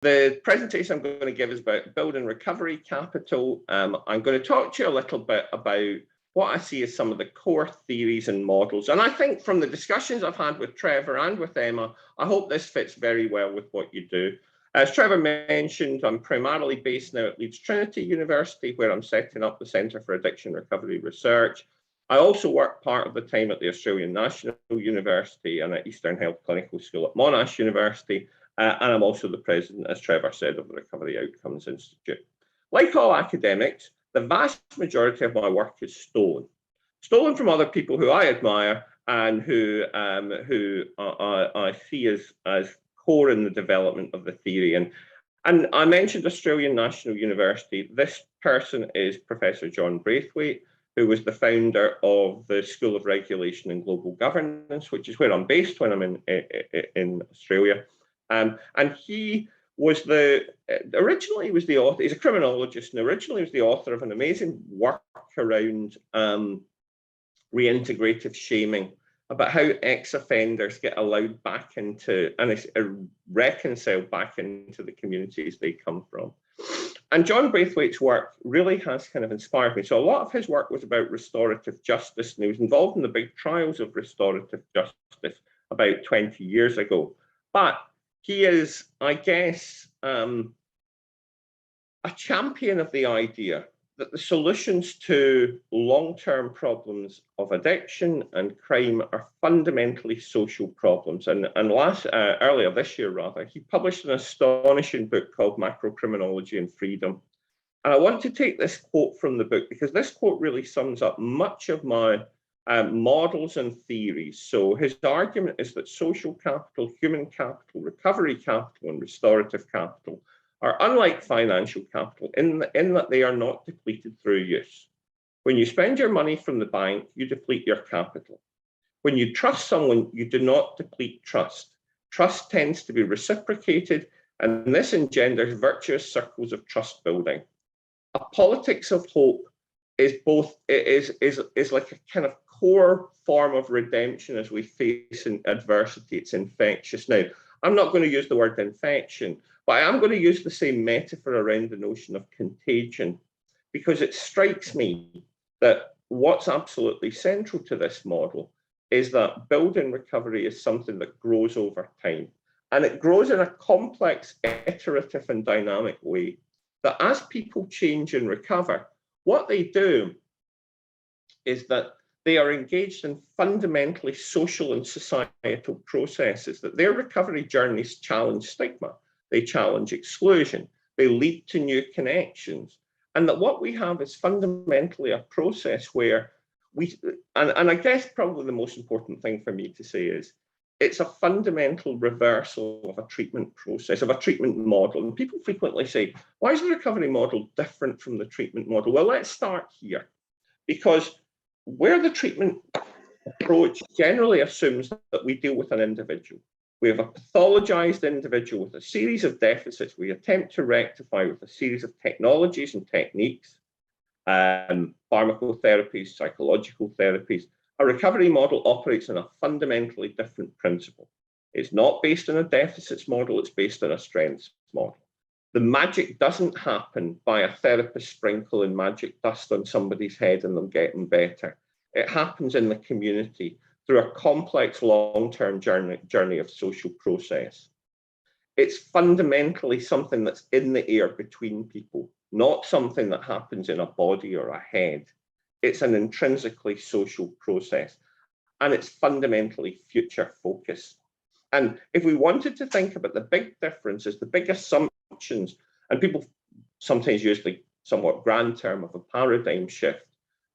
The presentation I'm going to give is about building recovery capital. I'm going to talk to you a little bit about what I see as some of the core theories and models. And I think from the discussions I've had with Trevor and with Emma, I hope this fits very well with what you do. As Trevor mentioned, I'm primarily based now at Leeds Trinity University, where I'm setting up the Centre for Addiction Recovery Research. I also work part of the time at the Australian National University and at Eastern Health Clinical School at Monash University. And I'm also the president, as Trevor said, of the Recovery Outcomes Institute. Like all academics, the vast majority of my work is stolen from other people who I admire and who I see as core in the development of the theory. And I mentioned Australian National University. This person is Professor John Braithwaite, who was the founder of the School of Regulation and Global Governance, which is where I'm based when I'm in Australia. And he was originally he was the author, he's a criminologist, and originally was the author of an amazing work around reintegrative shaming, about how ex-offenders get allowed back into and reconciled back into the communities they come from. And John Braithwaite's work really has kind of inspired me. So a lot of his work was about restorative justice, and he was involved in the big trials of restorative justice about 20 years ago. But he is, I guess, a champion of the idea that the solutions to long-term problems of addiction and crime are fundamentally social problems. And earlier this year, rather, he published an astonishing book called Macrocriminology and Freedom. And I want to take this quote from the book because this quote really sums up much of my models and theories. So his argument is that social capital, human capital, recovery capital, and restorative capital are unlike financial capital in that they are not depleted through use. When you spend your money from the bank, you deplete your capital. When you trust someone, you do not deplete trust. Trust tends to be reciprocated, and this engenders virtuous circles of trust building. A politics of hope is like a kind of core form of redemption as we face in adversity. It's infectious. Now, I'm not going to use the word infection, but I am going to use the same metaphor around the notion of contagion, because it strikes me that what's absolutely central to this model is that building recovery is something that grows over time. And it grows in a complex, iterative, and dynamic way that as people change and recover, what they do is that they are engaged in fundamentally social and societal processes, that their recovery journeys challenge stigma, they challenge exclusion, they lead to new connections, and that what we have is fundamentally a process where and I guess probably the most important thing for me to say is, it's a fundamental reversal of a treatment process, of a treatment model. And people frequently say, why is the recovery model different from the treatment model? Well, let's start here, because where the treatment approach generally assumes that we deal with an individual. We have a pathologized individual with a series of deficits we attempt to rectify with a series of technologies and techniques, pharmacotherapies, psychological therapies. A recovery model operates on a fundamentally different principle. It's not based on a deficits model, it's based on a strengths model. The magic doesn't happen by a therapist sprinkling magic dust on somebody's head and them getting better. It happens in the community through a complex long-term journey of social process. It's fundamentally something that's in the air between people, not something that happens in a body or a head. It's an intrinsically social process, and it's fundamentally future focused. And if we wanted to think about the big differences, the big assumptions, and people sometimes use the somewhat grand term of a paradigm shift,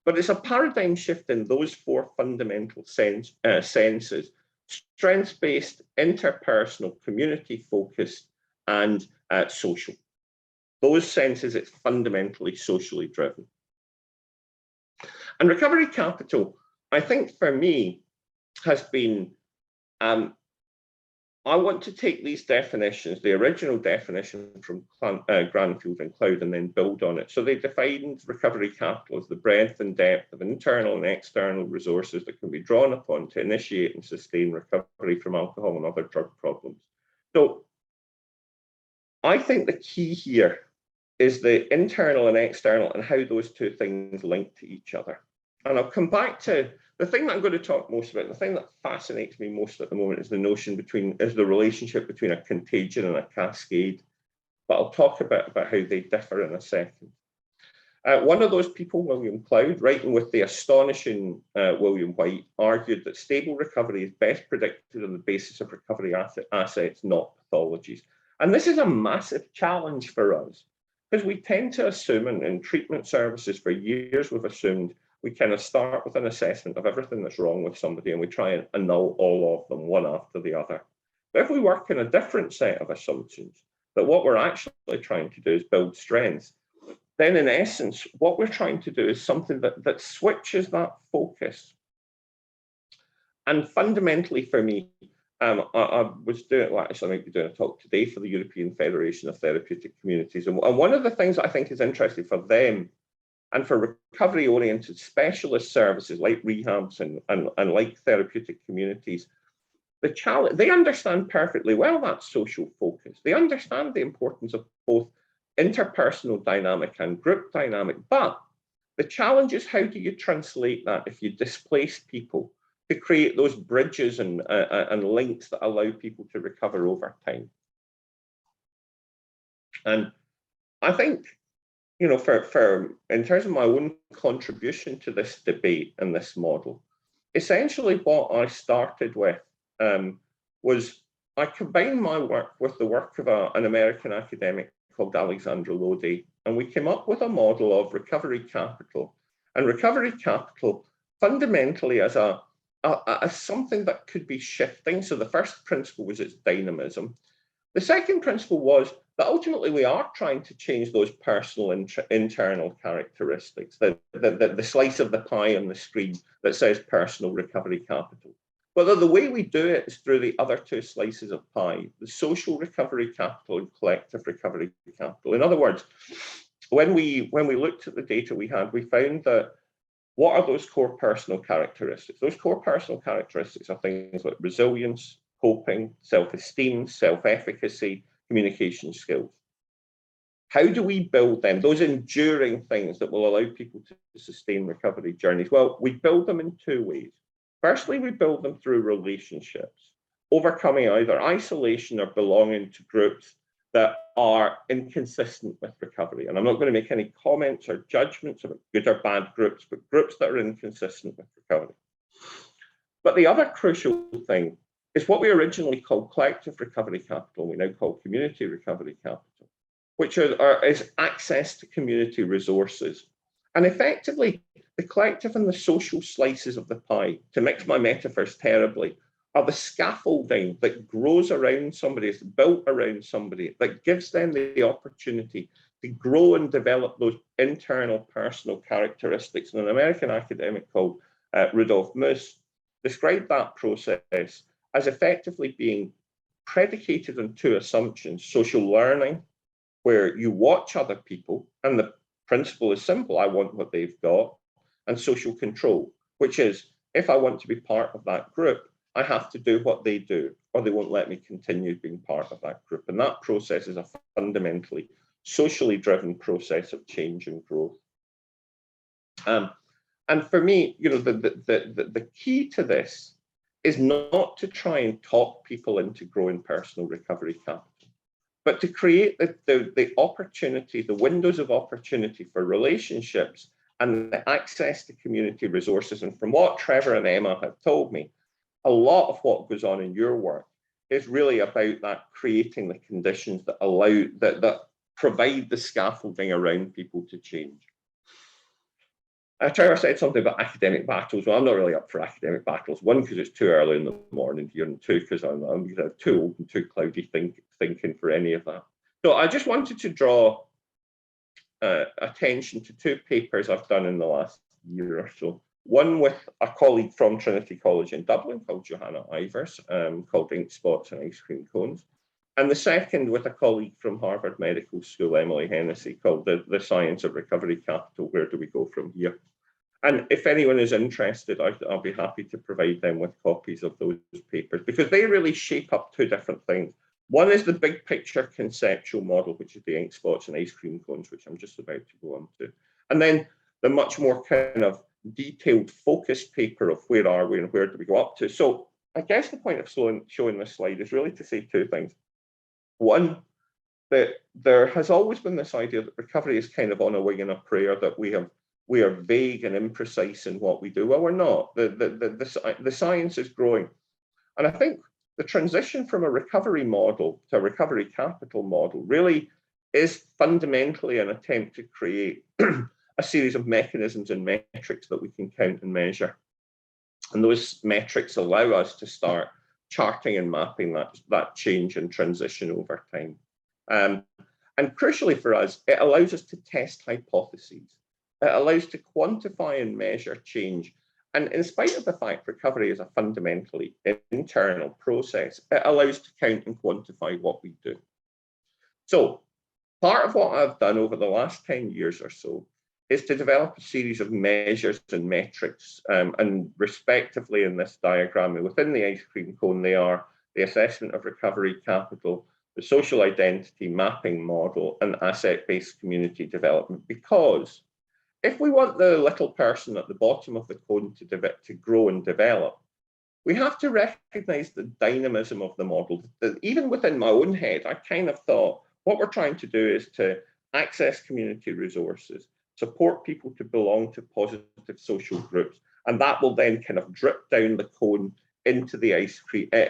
but it's a paradigm shift in those four fundamental senses: strengths-based, interpersonal, community-focused, and social. Those senses, it's fundamentally socially driven. And recovery capital, I think for me, has been, I want to take these definitions, the original definition from Granfield and Cloud, and then build on it. So they defined recovery capital as the breadth and depth of internal and external resources that can be drawn upon to initiate and sustain recovery from alcohol and other drug problems. So I think the key here is the internal and external and how those two things link to each other. And I'll come back to the thing that I'm going to talk most about. The thing that fascinates me most at the moment is the relationship between a contagion and a cascade. But I'll talk about how they differ in a second. One of those people, William Cloud, writing with the astonishing William White, argued that stable recovery is best predicted on the basis of recovery assets, not pathologies. And this is a massive challenge for us, because we tend to assume, and in treatment services for years, we've assumed we kind of start with an assessment of everything that's wrong with somebody, and we try and annul all of them one after the other. But if we work in a different set of assumptions, that what we're actually trying to do is build strengths, then in essence, what we're trying to do is something that switches that focus. And fundamentally for me, I was doing, well, actually I might be doing a talk today for the European Federation of Therapeutic Communities. And one of the things I think is interesting for them and for recovery-oriented specialist services like rehabs and like therapeutic communities, the challenge, they understand perfectly well that social focus. They understand the importance of both interpersonal dynamic and group dynamic, but the challenge is how do you translate that if you displace people to create those bridges and links that allow people to recover over time. And I think, you know, for in terms of my own contribution to this debate and this model, essentially what I started with was I combined my work with the work of an American academic called Alexandra Lodi, and we came up with a model of recovery capital. And recovery capital fundamentally as something that could be shifting. So the first principle was its dynamism. The second principle was that ultimately we are trying to change those personal internal characteristics, the slice of the pie on the screen that says personal recovery capital. But the way we do it is through the other two slices of pie, the social recovery capital and collective recovery capital. In other words, when we looked at the data we had, we found that what are those core personal characteristics? Those core personal characteristics are things like resilience, coping, self-esteem, self-efficacy, communication skills. How do we build them? Those enduring things that will allow people to sustain recovery journeys. Well, we build them in two ways. Firstly, we build them through relationships, overcoming either isolation or belonging to groups that are inconsistent with recovery. And I'm not going to make any comments or judgments about good or bad groups, but groups that are inconsistent with recovery. But the other crucial thing is what we originally called collective recovery capital, we now call community recovery capital, which is access to community resources. And effectively, the collective and the social slices of the pie, to mix my metaphors terribly, are the scaffolding that grows around somebody, is built around somebody, that gives them the opportunity to grow and develop those internal personal characteristics. And an American academic called Rudolf Moose described that process as effectively being predicated on two assumptions: social learning, where you watch other people, and the principle is simple, I want what they've got, and social control, which is, if I want to be part of that group, I have to do what they do, or they won't let me continue being part of that group. And that process is a fundamentally socially driven process of change and growth. And for me, you know, the key to this is not to try and talk people into growing personal recovery capital, but to create the opportunity, the windows of opportunity for relationships and the access to community resources. And from what Trevor and Emma have told me, a lot of what goes on in your work is really about that creating the conditions that allow, that provide the scaffolding around people to change. Trevor said something about academic battles. Well, I'm not really up for academic battles. One, because it's too early in the morning here, and two, because I'm too old and too cloudy thinking for any of that. So I just wanted to draw attention to two papers I've done in the last year or so. One with a colleague from Trinity College in Dublin called Johanna Ivers, called Ink Spots and Ice Cream Cones. And the second with a colleague from Harvard Medical School, Emily Hennessy, called the Science of Recovery Capital, Where Do We Go From Here? And if anyone is interested, I'll be happy to provide them with copies of those papers, because they really shape up two different things. One is the big picture conceptual model, which is the ink spots and ice cream cones, which I'm just about to go on to. And then the much more kind of detailed focused paper of where are we and where do we go up to. So I guess the point of showing this slide is really to say two things. One, that there has always been this idea that recovery is kind of on a wing and a prayer, that we are vague and imprecise in what we do. Well, we're not. The science is growing. And I think the transition from a recovery model to a recovery capital model really is fundamentally an attempt to create a series of mechanisms and metrics that we can count and measure. And those metrics allow us to start charting and mapping that change and transition over time. And crucially for us, it allows us to test hypotheses. It allows to quantify and measure change. And in spite of the fact recovery is a fundamentally internal process, it allows to count and quantify what we do. So part of what I've done over the last 10 years or so is to develop a series of measures and metrics, and respectively in this diagram, within the ice cream cone, they are the assessment of recovery capital, the social identity mapping model, and asset-based community development. Because if we want the little person at the bottom of the cone to grow and develop, we have to recognize the dynamism of the model. That even within my own head, I kind of thought what we're trying to do is to access community resources, support people to belong to positive social groups, and that will then kind of drip down the cone into the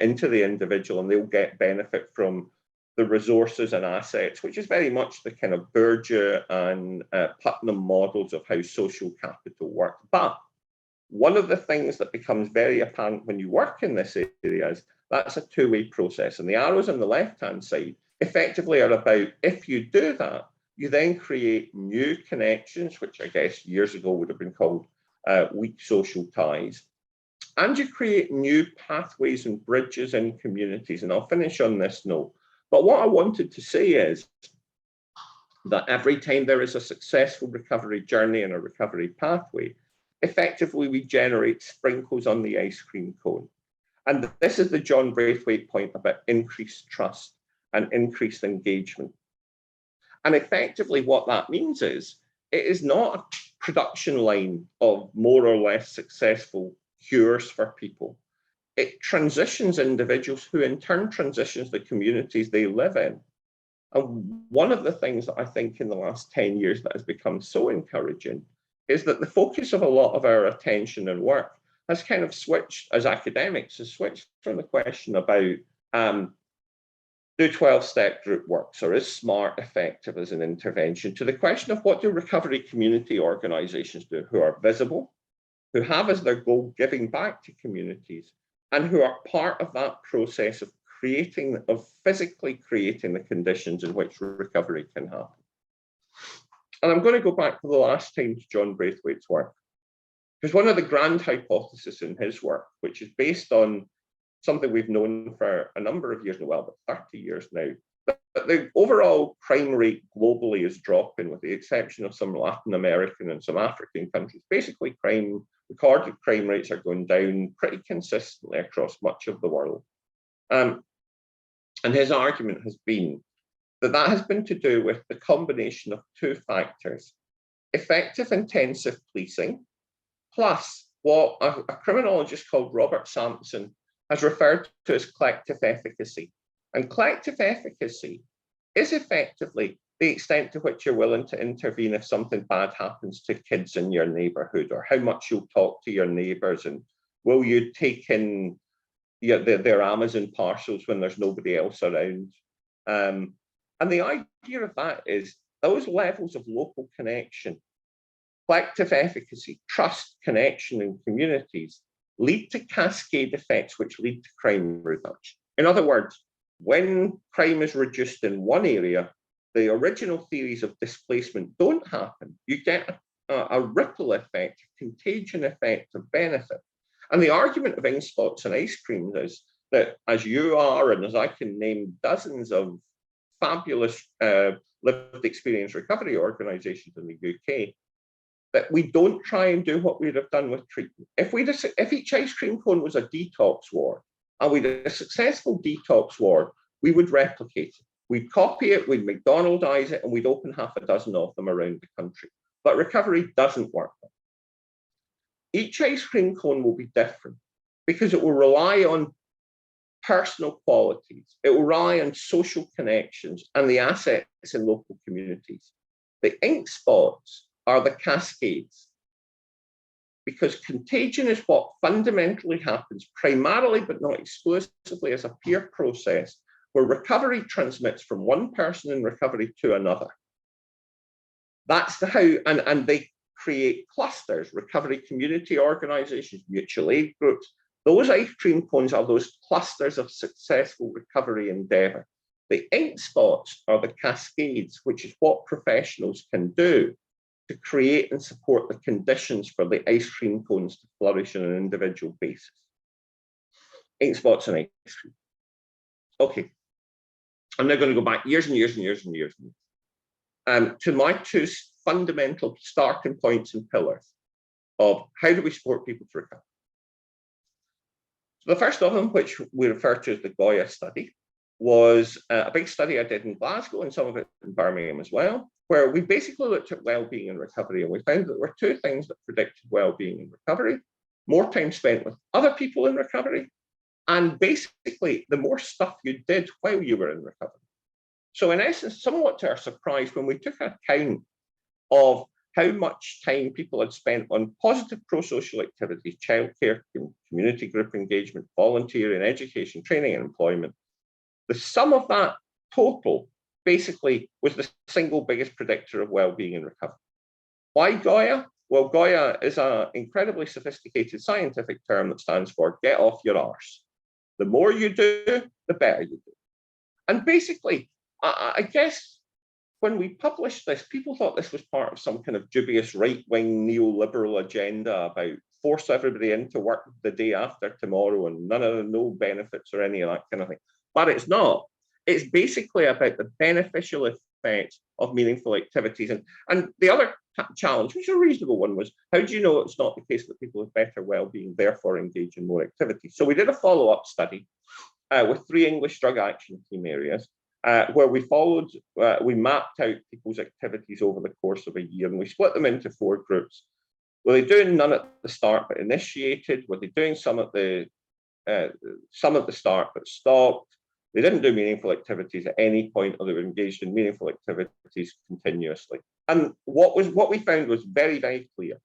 into the individual, and they'll get benefit from the resources and assets, which is very much the kind of Bourdieu and Putnam models of how social capital works. But one of the things that becomes very apparent when you work in this area is that's a two-way process. And the arrows on the left-hand side effectively are about, if you do that, you then create new connections, which I guess years ago would have been called weak social ties. And you create new pathways and bridges in communities. And I'll finish on this note. But what I wanted to say is that every time there is a successful recovery journey and a recovery pathway, effectively we generate sprinkles on the ice cream cone. And this is the John Braithwaite point about increased trust and increased engagement. And effectively what that means is it is not a production line of more or less successful cures for people. It transitions individuals who in turn transitions the communities they live in. And one of the things that I think in the last 10 years that has become so encouraging is that the focus of a lot of our attention and work has kind of switched, as academics, has switched from the question about do 12-step group works or is SMART effective as an intervention to the question of what do recovery community organizations do who are visible, who have as their goal giving back to communities, and who are part of that process of physically creating the conditions in which recovery can happen. And I'm going to go back to the last time to John Braithwaite's work, because one of the grand hypotheses in his work, which is based on something we've known for a number of years now, well, about 30 years now, that the overall crime rate globally is dropping, with the exception of some Latin American and some African countries. Basically, recorded crime rates are going down pretty consistently across much of the world. And his argument has been that that has been to do with the combination of two factors: effective intensive policing, plus what a criminologist called Robert Sampson has referred to as collective efficacy. And collective efficacy is effectively the extent to which you're willing to intervene if something bad happens to kids in your neighborhood, or how much you'll talk to your neighbors, and will you take in their Amazon parcels when there's nobody else around. And the idea of that is those levels of local connection, collective efficacy, trust, connection in communities lead to cascade effects which lead to crime reduction. In other words, when crime is reduced in one area, the original theories of displacement don't happen. You get a ripple effect, a contagion effect of benefit. And the argument of ink spots and ice creams is that, as you are, and as I can name dozens of fabulous lived experience recovery organizations in the UK, that we don't try and do what we'd have done with treatment. If each ice cream cone was a detox ward, and we did a successful detox ward, we would replicate it. We'd copy it, we'd McDonaldize it, and we'd open half a dozen of them around the country. But recovery doesn't work. Each ice cream cone will be different because it will rely on personal qualities. It will rely on social connections and the assets in local communities. The ink spots are the cascades, because contagion is what fundamentally happens, primarily but not exclusively, as a peer process where recovery transmits from one person in recovery to another. That's how, and they create clusters, recovery community organizations, mutual aid groups. Those ice cream cones are those clusters of successful recovery endeavor. The ink spots are the cascades, which is what professionals can do to create and support the conditions for the ice cream cones to flourish on an individual basis. Ink spots and ice cream. Okay, I'm now going to go back years and years and years and years to my two fundamental starting points and pillars of how do we support people to recover. So the first of them, which we refer to as the Goya study, was a big study I did in Glasgow and some of it in Birmingham as well, where we basically looked at well-being and recovery, and we found that there were two things that predicted well-being and recovery: more time spent with other people in recovery, and basically the more stuff you did while you were in recovery. So in essence, somewhat to our surprise, when we took account of how much time people had spent on positive pro-social activities, childcare, community group engagement, volunteering, education, training and employment, the sum of that total basically was the single biggest predictor of well-being and recovery. Why Goya? Well, Goya is an incredibly sophisticated scientific term that stands for get off your arse. The more you do, the better you do. And basically, I guess when we published this, people thought this was part of some kind of dubious right-wing neoliberal agenda about force everybody into work the day after tomorrow and no benefits or any of that kind of thing. But it's not. It's basically about the beneficial effects of meaningful activities. And the other challenge, which is a reasonable one, was how do you know it's not the case that people with better well-being therefore engage in more activity? So we did a follow-up study with 3 English drug action team areas where we mapped out people's activities over the course of a year, and we split them into 4 groups. Were they doing none at the start but initiated? Were they doing some at the start but stopped? They didn't do meaningful activities at any point, or they were engaged in meaningful activities continuously. And what we found was very, very clear.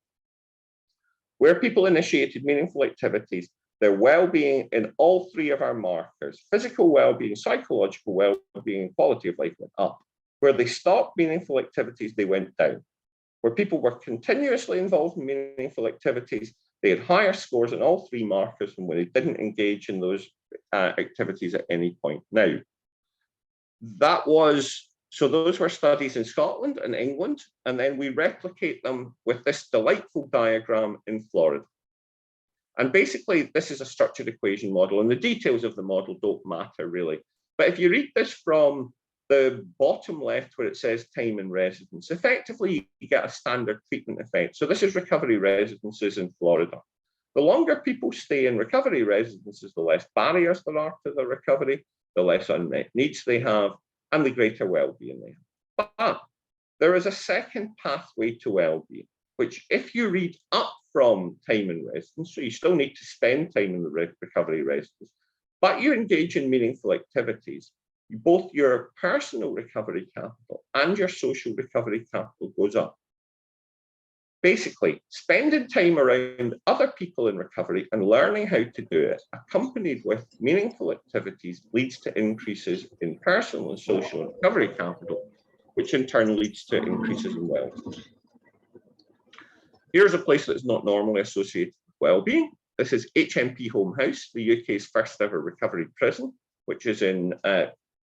Where people initiated meaningful activities, their well-being in all 3 of our markers, physical well-being, psychological well-being, and quality of life, went up. Where they stopped meaningful activities, they went down. Where people were continuously involved in meaningful activities, they had higher scores in all 3 markers than when they didn't engage in those activities at any point. Now, those were studies in Scotland and England, and then we replicate them with this delightful diagram in Florida. And basically, this is a structured equation model, and the details of the model don't matter really. But if you read this from the bottom left where it says time and residence, effectively you get a standard treatment effect. So this is recovery residences in Florida. The longer people stay in recovery residences, the less barriers there are to their recovery, the less unmet needs they have, and the greater well-being they have. But there is a second pathway to well-being, which if you read up from time and residence, so you still need to spend time in the recovery residence, but you engage in meaningful activities, both your personal recovery capital and your social recovery capital goes up. Basically, spending time around other people in recovery and learning how to do it, accompanied with meaningful activities, leads to increases in personal and social recovery capital, which in turn leads to increases in well-being. Here's a place that's not normally associated with well-being. This is HMP Home House, the UK's first ever recovery prison, which is in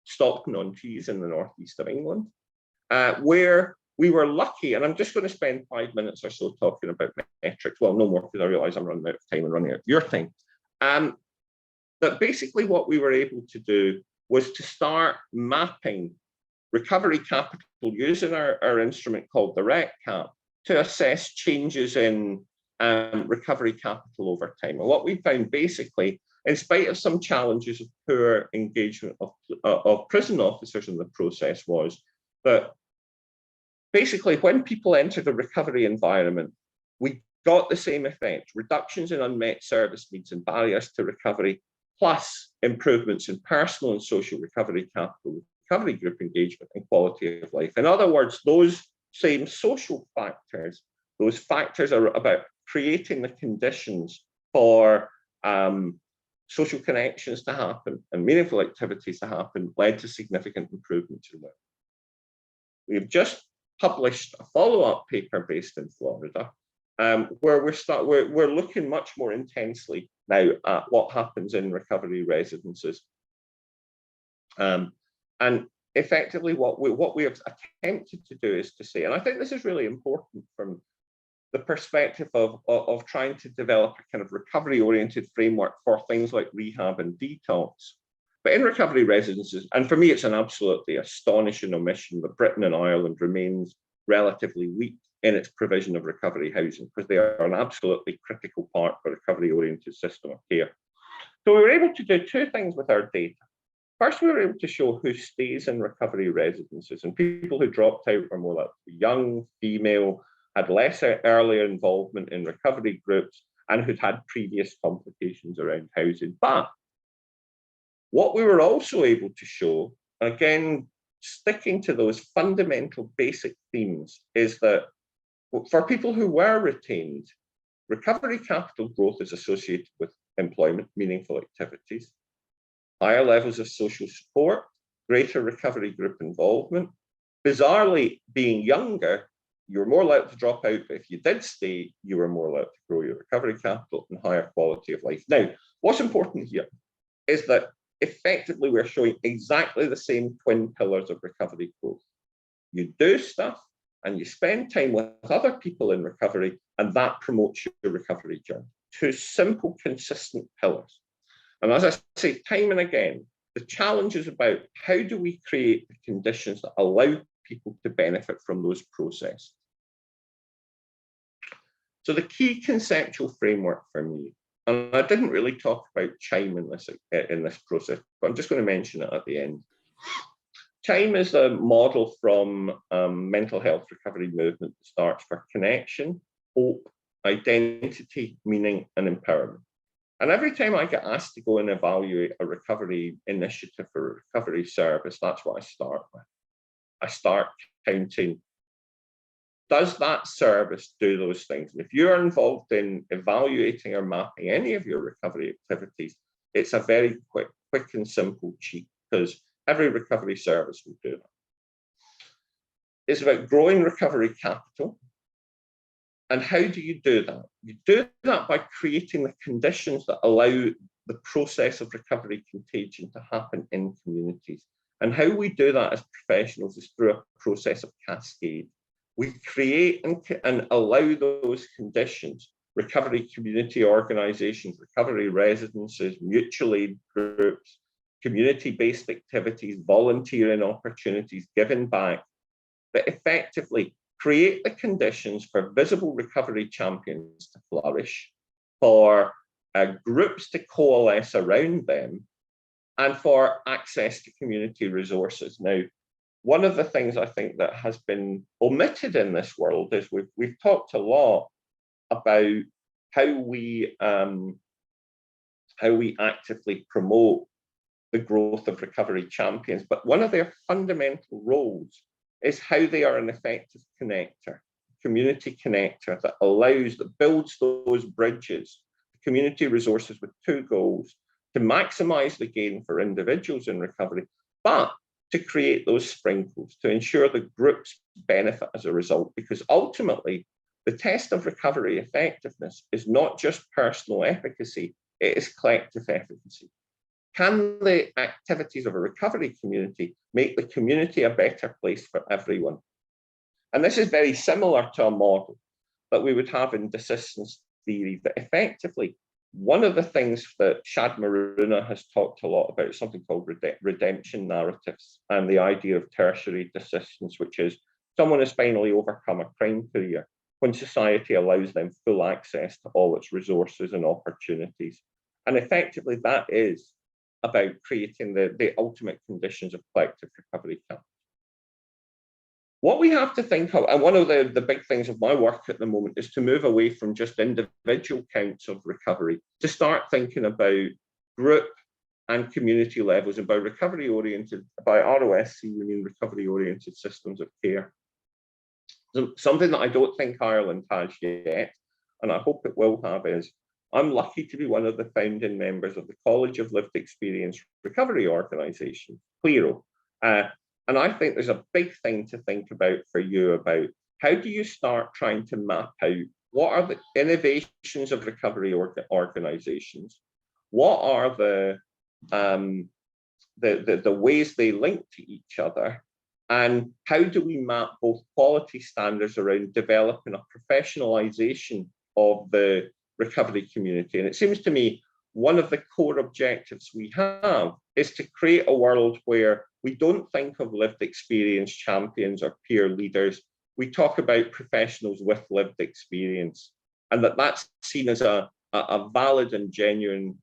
Stockton-on-Tees in the northeast of England, where we were lucky, and I'm just going to spend 5 minutes or so talking about metrics. Well, no more, because I realize I'm running out of time and running out of your time. That basically what we were able to do was to start mapping recovery capital using our instrument called the RECCAP to assess changes in recovery capital over time. And what we found basically in spite of some challenges of poor engagement of prison officers in the process, was that basically when people entered a recovery environment, we got the same effect: reductions in unmet service needs and barriers to recovery, plus improvements in personal and social recovery capital, recovery group engagement, and quality of life. In other words, those same social factors, those factors are about creating the conditions for social connections to happen and meaningful activities to happen, led to significant improvements in work. We've just published a follow-up paper based in Florida, where we're looking much more intensely now at what happens in recovery residences. And effectively, what we have attempted to do is to say, and I think this is really important from the perspective of trying to develop a kind of recovery-oriented framework for things like rehab and detox. But in recovery residences, and for me, it's an absolutely astonishing omission that Britain and Ireland remains relatively weak in its provision of recovery housing, because they are an absolutely critical part of a recovery-oriented system of care. So we were able to do two things with our data. First, we were able to show who stays in recovery residences, and people who dropped out were more like young, female, had less earlier involvement in recovery groups, and who'd had previous complications around housing. But what we were also able to show, again, sticking to those fundamental basic themes, is that for people who were retained, recovery capital growth is associated with employment, meaningful activities, higher levels of social support, greater recovery group involvement. Bizarrely, being younger, you were more likely to drop out, but if you did stay, you were more likely to grow your recovery capital and higher quality of life. Now, what's important here is that effectively we're showing exactly the same twin pillars of recovery growth. You do stuff and you spend time with other people in recovery, and that promotes your recovery journey. Two simple, consistent pillars. And as I say time and again, the challenge is about how do we create the conditions that allow people to benefit from those processes. So the key conceptual framework for me, and I didn't really talk about CHIME in this process, but I'm just going to mention it at the end. CHIME is a model from mental health recovery movement that starts for connection, hope, identity, meaning, and empowerment. And every time I get asked to go and evaluate a recovery initiative or a recovery service, that's what I start with. I start counting, does that service do those things? And if you're involved in evaluating or mapping any of your recovery activities, it's a very quick and simple cheat, because every recovery service will do that. It's about growing recovery capital. And how do you do that? You do that by creating the conditions that allow the process of recovery contagion to happen in communities. And how we do that as professionals is through a process of cascade. We create and allow those conditions, recovery community organizations, recovery residences, mutual aid groups, community-based activities, volunteering opportunities, giving back, that effectively create the conditions for visible recovery champions to flourish, for groups to coalesce around them, and for access to community resources. Now, one of the things I think that has been omitted in this world is we've talked a lot about how we actively promote the growth of recovery champions, but one of their fundamental roles is how they are an effective connector, community connector that builds those bridges, community resources with two goals: to maximize the gain for individuals in recovery, but to create those sprinkles, to ensure the groups benefit as a result. Because ultimately, the test of recovery effectiveness is not just personal efficacy, it is collective efficacy. Can the activities of a recovery community make the community a better place for everyone? And this is very similar to a model that we would have in desistance theory, that effectively, one of the things that Shad Maruna has talked a lot about is something called redemption narratives, and the idea of tertiary desistance, which is someone has finally overcome a crime career when society allows them full access to all its resources and opportunities. And effectively, that is about creating the ultimate conditions of collective recovery camps. What we have to think of, and one of the big things of my work at the moment, is to move away from just individual counts of recovery to start thinking about group and community levels, about recovery-oriented, by ROSC, we mean recovery-oriented systems of care. Something that I don't think Ireland has yet, and I hope it will have, is I'm lucky to be one of the founding members of the College of Lived Experience Recovery Organisation, CLERO. And I think there's a big thing to think about for you about how do you start trying to map out what are the innovations of recovery organisations, what are the ways they link to each other, and how do we map both quality standards around developing a professionalisation of the recovery community. And it seems to me one of the core objectives we have is to create a world where we don't think of lived experience champions or peer leaders. We talk about professionals with lived experience, and that's seen as a valid and genuine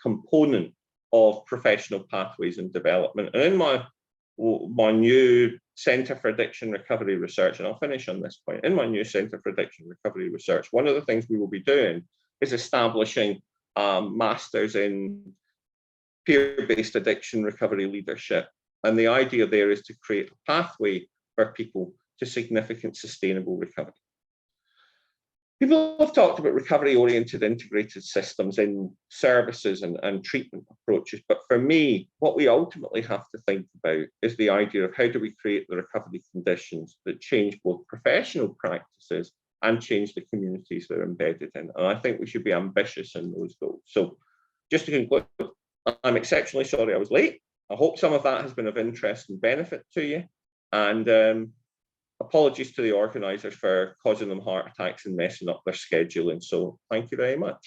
component of professional pathways and development. And in my new Centre for Addiction Recovery Research, and I'll finish on this point, in my new Centre for Addiction Recovery Research, one of the things we will be doing is establishing masters in peer-based addiction recovery leadership. And the idea there is to create a pathway for people to significant sustainable recovery. People have talked about recovery-oriented integrated systems in services and treatment approaches, but for me, what we ultimately have to think about is the idea of how do we create the recovery conditions that change both professional practices and change the communities they're embedded in. And I think we should be ambitious in those goals. So just to conclude, I'm exceptionally sorry I was late. I hope some of that has been of interest and benefit to you. And apologies to the organisers for causing them heart attacks and messing up their scheduling. So thank you very much.